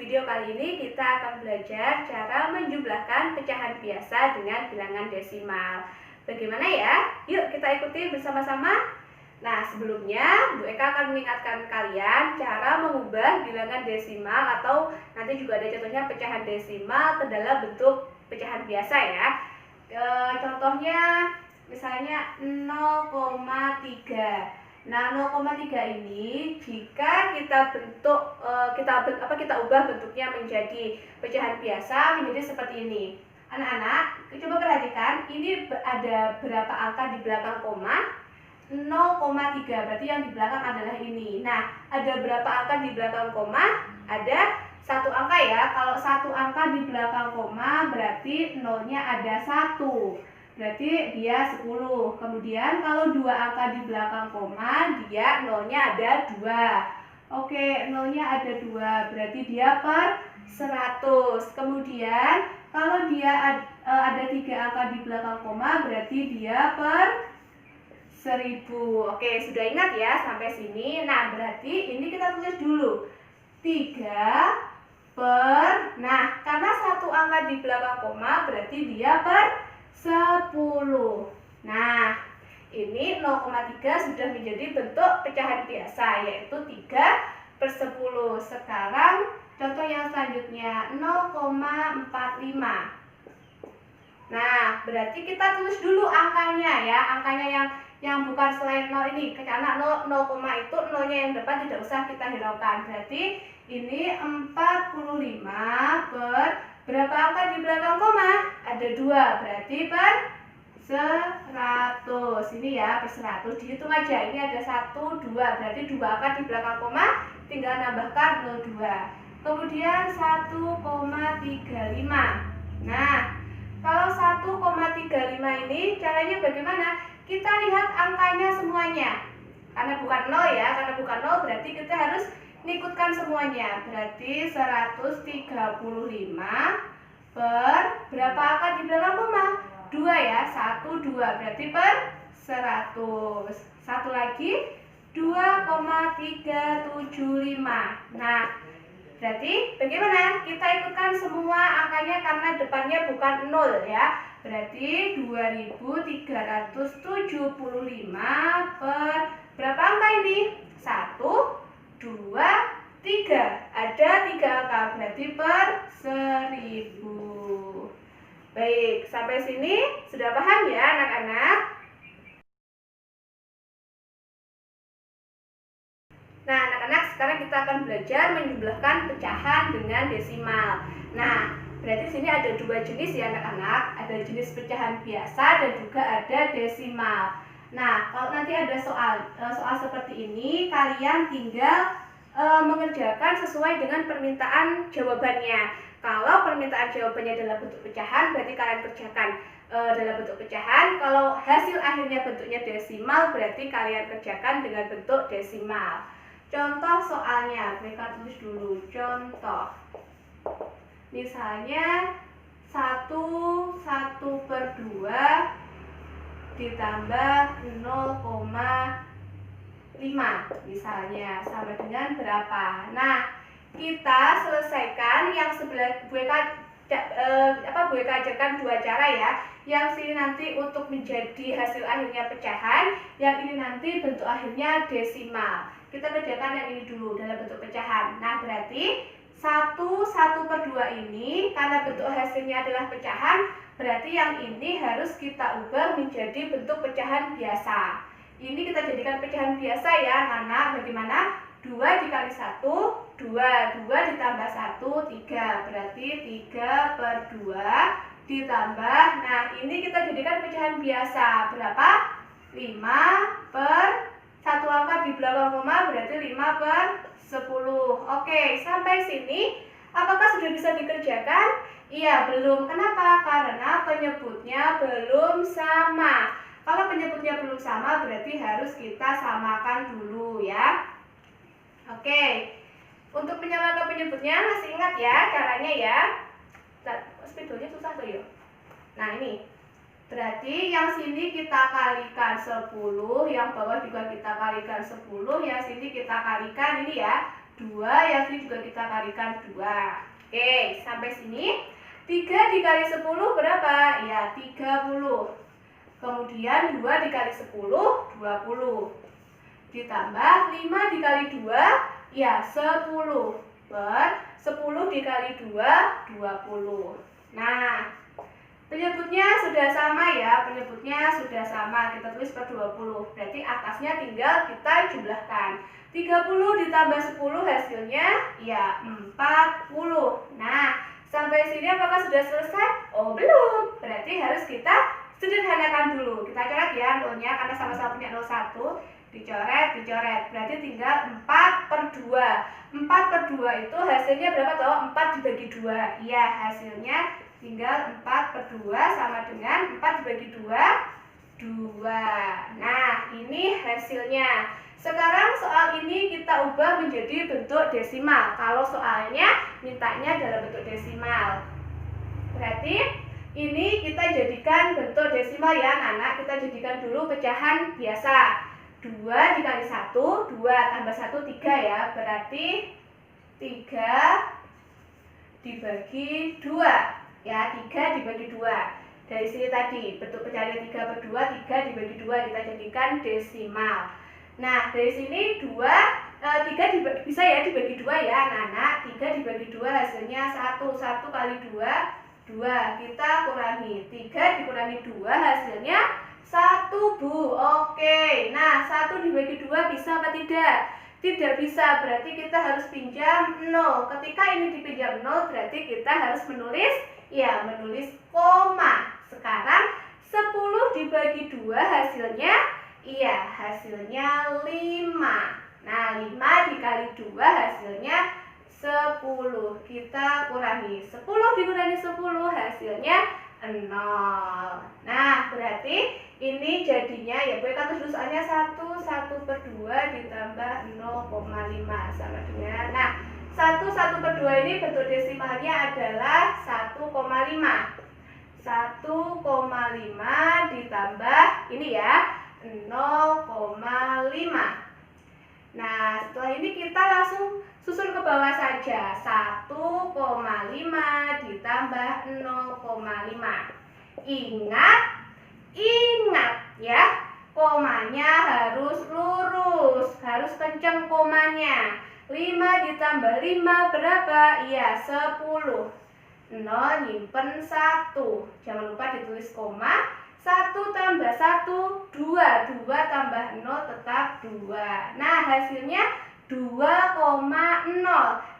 video kali ini kita akan belajar cara menjumlahkan pecahan biasa dengan bilangan desimal. Bagaimana ya? Yuk kita ikuti bersama-sama. Nah, sebelumnya Bu Eka akan mengingatkan kalian cara mengubah bilangan desimal atau nanti juga ada contohnya pecahan desimal ke dalam bentuk pecahan biasa ya. Contohnya misalnya 0,3. Nah, 0,3 ini jika kita ubah bentuknya menjadi pecahan biasa menjadi seperti ini. Anak-anak, coba perhatikan, ini ada berapa angka di belakang koma? 0,3, berarti yang di belakang adalah ini. Nah, ada berapa angka di belakang koma? Ada satu angka ya. Kalau satu angka di belakang koma berarti nolnya ada 1. Berarti dia 10. Kemudian kalau dua angka di belakang koma, dia nolnya ada 2. Oke, nolnya ada 2. Berarti dia per 100. Kemudian kalau dia ada 3 angka di belakang koma, berarti dia per 1000. Oke, sudah ingat ya sampai sini. Nah, berarti ini kita tulis dulu. 3 per, nah karena satu angka di belakang koma berarti dia per 10. Nah, ini 0,3 sudah menjadi bentuk pecahan biasa, yaitu 3 per 10. Sekarang contoh yang selanjutnya 0,45. Nah, berarti kita tulis dulu angkanya ya, angkanya yang bukan selain 0 ini, karena 0, itu nolnya yang depan tidak usah kita hiraukan. Berarti ini 45 per berapa angka di belakang koma? Ada 2, berarti per 100. Ini ya, per 100. Dihitung aja, ini ada 1, 2, berarti 2 angka di belakang koma, tinggal nambahkan 02. Kemudian 1,35. Nah, kalau 1,35 ini caranya bagaimana? Kita lihat angkanya semuanya. Karena bukan 0 ya, karena bukan 0 berarti kita harus mengikutkan semuanya. Berarti 135 per berapa angka di belakang koma? 2 ya, 1, 2 berarti per 100. Satu lagi 2,375. Nah, berarti bagaimana? Kita ikutkan semua angkanya karena depannya bukan 0 ya. Berarti 2375 per berapa angka ini? 1, 2, 3. Ada 3 angka, berarti per 1000. Baik, sampai sini sudah paham ya anak-anak? Nah, anak-anak, sekarang kita akan belajar menjumlahkan pecahan dengan desimal. Nah, berarti sini ada 2 jenis ya anak-anak. Ada jenis pecahan biasa dan juga ada desimal. Nah, kalau nanti ada soal seperti ini, kalian tinggal mengerjakan sesuai dengan permintaan jawabannya. Kalau permintaan jawabannya dalam bentuk pecahan, berarti kalian kerjakan dalam bentuk pecahan. Kalau hasil akhirnya bentuknya desimal, berarti kalian kerjakan dengan bentuk desimal. Contoh soalnya, mereka tulis dulu. Contoh, misalnya 1/2 ditambah 0,5 misalnya sama dengan berapa? Nah, kita selesaikan yang sebelah Bu Eka ajarkan 2 cara ya. Yang sini nanti untuk menjadi hasil akhirnya pecahan, yang ini nanti bentuk akhirnya desimal. Kita kerjakan yang ini dulu dalam bentuk pecahan. Nah, berarti 1/2 ini karena bentuk hasilnya adalah pecahan, berarti yang ini harus kita ubah menjadi bentuk pecahan biasa. Ini kita jadikan pecahan biasa ya anak-anak. Bagaimana? 2 dikali 1, 2. 2 ditambah 1, 3. Berarti 3/2 ditambah. Nah, ini kita jadikan pecahan biasa. Berapa? 5 per 1 angka di belakang koma, berarti 5/10. Oke, sampai sini apakah sudah bisa dikerjakan? Iya, belum. Kenapa? Karena penyebutnya belum sama. Kalau penyebutnya belum sama, berarti harus kita samakan dulu ya. Oke, untuk menyamakan penyebutnya masih ingat ya caranya ya. Spidolnya susah tuh ya. Nah, ini berarti yang sini kita kalikan 10, yang bawah juga kita kalikan 10, yang sini kita kalikan ini ya 2, yang sini juga kita kalikan 2. Oke, sampai sini 3 dikali 10 berapa? Ya, 30. Kemudian 2 dikali 10, 20. Ditambah 5 dikali 2, ya 10. Per 10 dikali 2, 20. Nah, penyebutnya sudah sama ya, penyebutnya sudah sama. Kita tulis per 20. Berarti atasnya tinggal kita jumlahkan. 30 ditambah 10 hasilnya ya 40. Nah, sampai sini apakah sudah selesai? Oh, belum. Berarti harus kita sederhanakan dulu. Kita coret ya nolnya karena sama-sama punya 01. Dicoret. Berarti tinggal 4 per 2. 4 per 2 itu hasilnya berapa toh? 4 dibagi 2. Iya, hasilnya tinggal 4 per 2 sama dengan 4 dibagi 2, 2. Nah, ini hasilnya. Sekarang soal ini kita ubah menjadi bentuk desimal. Kalau soalnya mintanya dalam bentuk desimal. Berarti ini kita jadikan bentuk desimal ya anak-anak. Kita jadikan dulu pecahan biasa. 2 dikali 1, 2 tambah 1, 3 ya. Berarti 3 dibagi 2. Ya, 3 dibagi 2. Dari sini tadi, bentuk pecahannya 3 per 2, 3 dibagi 2 kita jadikan desimal. Nah, dari sini 3 bisa ya dibagi 2 ya anak-anak. 3 dibagi 2 hasilnya 1. 1 kali 2, 2. Kita kurangi. 3 dikurangi 2 hasilnya 1, Bu. Oke. Nah, 1 dibagi 2 bisa apa tidak? Tidak bisa, berarti kita harus pinjam 0. Ketika ini dipinjam 0, berarti kita harus menulis koma. Sekarang 10 dibagi 2 hasilnya hasilnya 5. Nah, 5 dikali 2 hasilnya 10. Kita kurangi. 10 dikurangi 10 hasilnya 0. Nah, berarti ini jadinya ya boleh kan tulis soalnya 1 per 2 ditambah 0,5 sama dengan. Nah, 1 per 2 ini bentuk desimalnya adalah 1,5. 1,5 ditambah ini ya 0,5. Nah, setelah ini kita langsung susun ke bawah saja. 1,5 ditambah 0,5. Ingat ya, komanya harus lurus, harus kencang komanya. 5 ditambah 5 berapa? Iya, 10. 0 nyimpen 1. Jangan lupa ditulis koma. 1 tambah 1, 2. 2 tambah 0 tetap 2. Nah, hasilnya 2,0.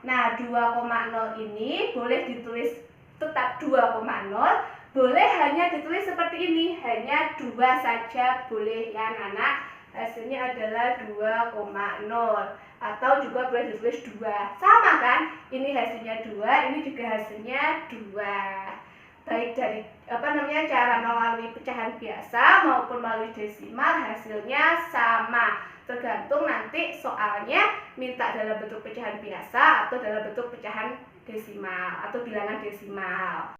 Nah, 2,0 ini boleh ditulis tetap 2,0. Boleh hanya ditulis seperti ini. Hanya 2 saja boleh ya anak-anak. Hasilnya adalah 2,0. Atau juga boleh ditulis 2. Sama kan? Ini hasilnya 2, ini juga hasilnya 2. Baik dari cara melalui pecahan biasa maupun melalui desimal hasilnya sama. Tergantung nanti soalnya minta dalam bentuk pecahan biasa atau dalam bentuk pecahan desimal atau bilangan desimal.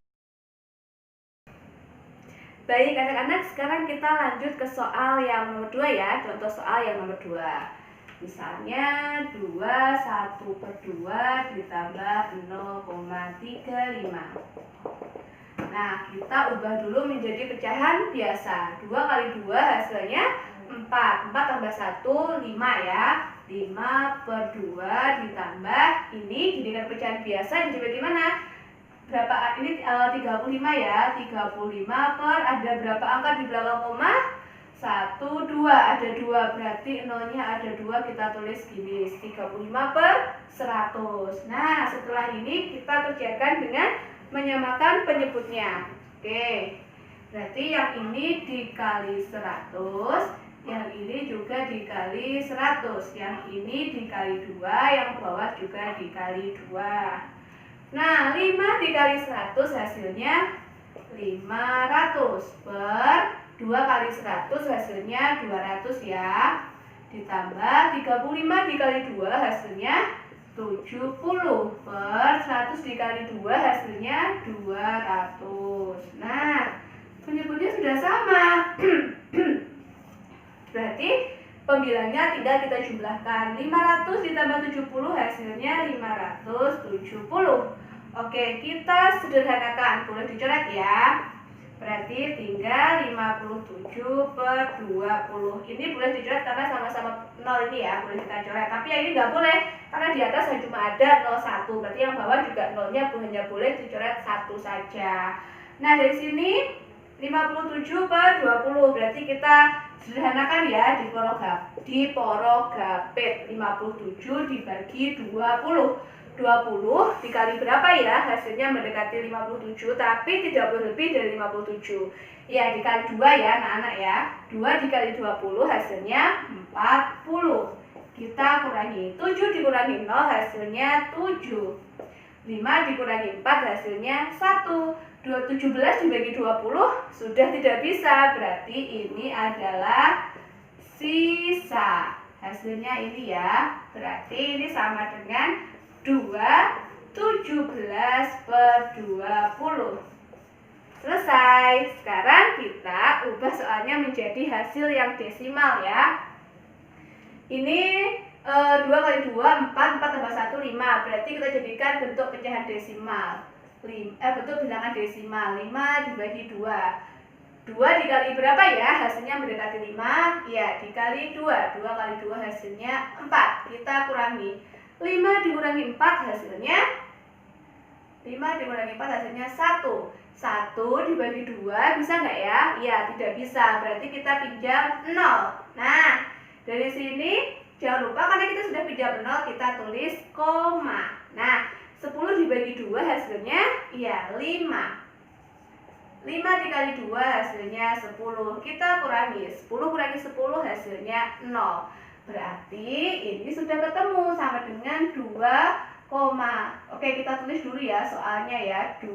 Baik anak-anak, sekarang kita lanjut ke soal yang nomor 2 ya. Contoh soal yang nomor 2. Misalnya 1 per 2 ditambah 0,35. Nah, kita ubah dulu menjadi pecahan biasa. 2 kali 2 hasilnya 4. 4 tambah 1, 5 ya. 5 per 2 ditambah ini jadikan pecahan biasa. Jadi bagaimana? Berapa? Ini 35 ya. 35 per ada berapa angka di belakang koma? 1, 2. Ada 2. Berarti nolnya ada 2. Kita tulis gini. 35 per 100. Nah, setelah ini kita kerjakan dengan menyamakan penyebutnya. Oke. Berarti yang ini dikali 100, yang ini juga dikali 100, yang ini dikali 2, yang bawah juga dikali 2. Nah, 5 dikali 100 hasilnya 500 per 2 kali 100 hasilnya 200 ya. Ditambah 35 dikali 2 hasilnya 70 per 100 dikali 2 hasilnya 200. Nah, penyebutnya sudah sama. Berarti Pembilangnya tinggal kita jumlahkan. 500 ditambah 70 hasilnya 570. Oke, kita sederhanakan. Boleh dicoret ya. Berarti tinggal 57 per 20. Ini boleh dicoret karena sama-sama 0 ini ya. Boleh kita coret. Tapi yang ini nggak boleh. Karena di atas cuma ada 01. Berarti yang bawah juga 0-nya hanya boleh dicoret 1 saja. Nah, dari sini 57 per 20. Berarti kita sederhanakan ya, diporogapit 57 dibagi 20. 20 dikali berapa ya? Hasilnya mendekati 57, tapi tidak boleh lebih dari 57. Ya, dikali 2 ya anak-anak ya. 2 dikali 20 hasilnya 40. Kita kurangi 7 dikurangi 0 hasilnya 7. 5 dikurangi 4 hasilnya 1. 17 dibagi 20 sudah tidak bisa, berarti ini adalah sisa. Hasilnya ini ya, berarti ini sama dengan 17 per 20. Selesai. Sekarang kita ubah soalnya menjadi hasil yang desimal ya. Ini 2 kali 2, 4, 4 tambah 1, 5. Berarti kita jadikan bentuk pecahan desimal. Bentuk bilangan desimal. 5 dibagi 2. 2 dikali berapa ya? Hasilnya mendekati 5. Ya, dikali 2. 2 kali 2 hasilnya 4. Kita kurangi. 5 dikurangi 4 hasilnya 5 dikurangi 4 hasilnya 1. 1 dibagi 2 bisa nggak ya? Iya, tidak bisa. Berarti kita pinjam 0. Nah, dari sini jangan lupa karena kita sudah pinjam 0, kita tulis koma. Nah, 10 dibagi 2 hasilnya iya 5. 5 dikali 2 hasilnya 10. Kita kurangi. 10 kurangi 10 hasilnya 0. Berarti ini sudah ketemu sama dengan 2, oke, kita tulis dulu ya soalnya ya. 1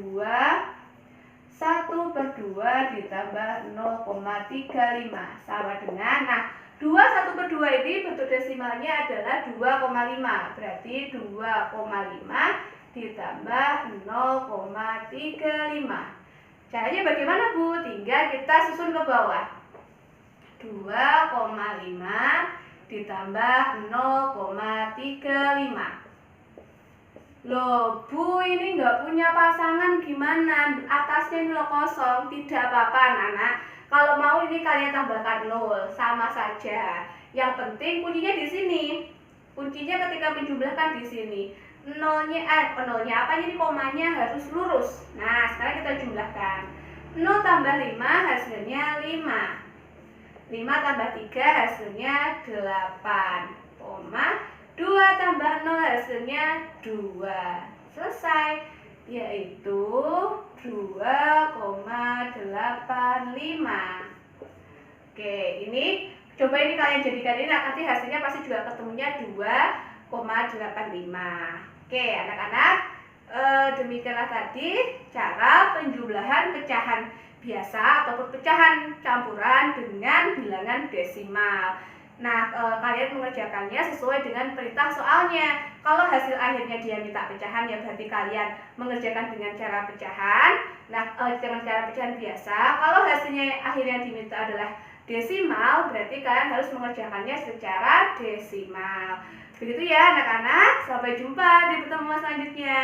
per 2 ditambah 0,35 sama dengan, nah 1 per 2 ini bentuk desimalnya adalah 2,5. Berarti 2,5 ditambah 0,35. Caranya bagaimana Bu? Tinggal kita susun ke bawah. 2,5 ditambah 0,35. Loh Bu, ini nggak punya pasangan gimana? Atasnya ini kosong. Tidak apa-apa anak-anak. Kalau mau ini kalian tambahkan 0, sama saja. Yang penting kuncinya di sini. Kuncinya ketika menjumlahkan di sini. Nolnya apa ini, komanya harus lurus. Nah, sekarang kita jumlahkan. 0 tambah 5 hasilnya 5. 5 tambah 3 hasilnya 8, 2 tambah 0 hasilnya 2. Selesai, yaitu 2,85. Oke, ini coba ini kalian jadikan ini, nanti hasilnya pasti juga ketemunya 2,85. Oke anak-anak, demikianlah tadi cara penjumlahan pecahan biasa ataupun pecahan campuran dengan bilangan desimal. Nah, kalian mengerjakannya sesuai dengan perintah soalnya. Kalau hasil akhirnya dia minta pecahan, ya berarti kalian mengerjakan dengan cara pecahan. Nah, dengan cara pecahan biasa. Kalau hasilnya akhirnya diminta adalah desimal, berarti kalian harus mengerjakannya secara desimal. Begitu ya anak-anak, sampai jumpa di pertemuan selanjutnya.